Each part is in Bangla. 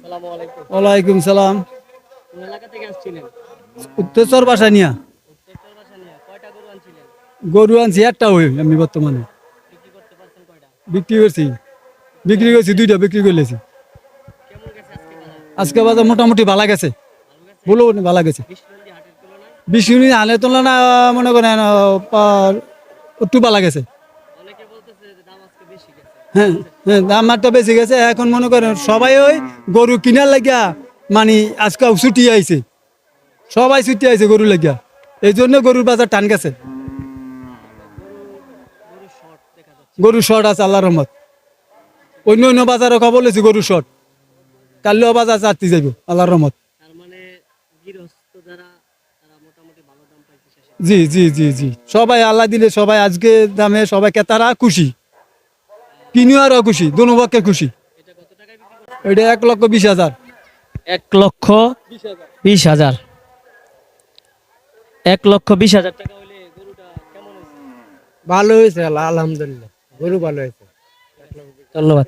আসসালামু আলাইকুম। ওয়ালাইকুম সালাম। কোন এলাকা থেকে আসছিলেন? উত্তরচর বাসা নিয়া উত্তরটার বাসা নিয়ে কয়টা গরু আনছিলেন? গরু আনছি একটা হই আমি বর্তমানে বিক্রি করতে পারছেন কয়টা? বিক্রি করছি। বিক্রি করছি দুইটা বিক্রি করলেছি। কেমন গেছে আজকে বাজার? আজকে বাজার মোটামুটি ভালো গেছে, ভালো গেছে? বলো ভালো গেছে। বিশ্বনন্দী হাটের তুলনায় 20 ইউনিট আনে তুলনা মনে করেন একটু ভালো গেছে। অনেকে বলতেছে যে দাম আজকে বেশি গেছে। হ্যাঁ হ্যাঁ, দাম মাত্রা বেশি গেছে। এখন মনে করেন সবাই ওই গরু কিনার লাগিয়া মানে আজকে ছুটি আইছে, সবাই ছুটি আইছে গরু লাগিয়া, এই জন্য গরুর বাজার টান গেছে। গরু গরু শর্ট দেখা যাচ্ছে। গরু শর্ট আছে আল্লাহর রহমত। অন্য অন্য বাজারে খবর লেছি গরু শর্ট, কালিও বাজার চারটি যাইব আল্লাহর রহমত। তার মানে গৃহস্থ যারা তারা মোটামুটি ভালো দাম পাইছে শেষে। জি জি জি জি, সবাই আল্লাহ দিলে সবাই আজকে দামে সবাই ক্রেতারা খুশি, কিনুয়ারও খুশি, দোনো পক্ষে খুশি। এটা কত টাকায় বিক্রি করছেন? এটা 1,20,000। 1,20,000। 1,20,000 টাকা হইলে গরুটা কেমন হয়েছে? ভালো হয়েছে আলহামদুলিল্লাহ, গরু ভালো হয়েছে। ধন্যবাদ।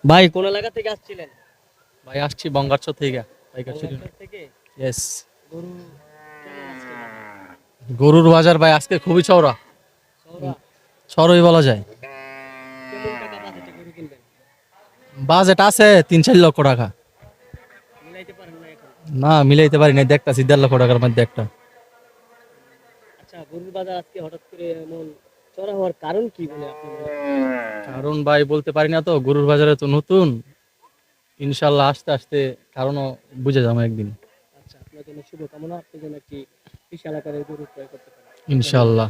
ভাই কোন এলাকা থেকে আসছিলেন? ভাই আসছি বঙ্গারচর থেকে। বাংলাদেশ থেকে। ইয়েস। গরু কেমন আজকে বাজার? গরুর বাজার ভাই আজকে খুবই চওড়া, চওড়া? চড়ই বলা যায়। কেমন টাকা বাজেটে গরু কিনবেন? বাজেট আছে 3-4 লক্ষ টাকা। মিলাইতে পারেন না এখন? না মিলাইতে পারি না, দেখতাছি 1.5 লক্ষ টাকার মধ্যে একটা। আচ্ছা, গরুর বাজার আজকে হঠাৎ করে এমন চড়া হওয়ার কারণ কি বলে আপনি মনে করেন? কারণ ভাই বলতে পারি না, তো গরুর বাজারে তো নতুন, ইনশাল্লাহ আস্তে আস্তে কারণও বুঝে যাবো একদিন আচ্ছা, আপনার জন্য শুভকামনা, আপনি যেন একটি বিশাল আকারের গরু ক্রয় করতে পারেন। ইনশাল্লাহ।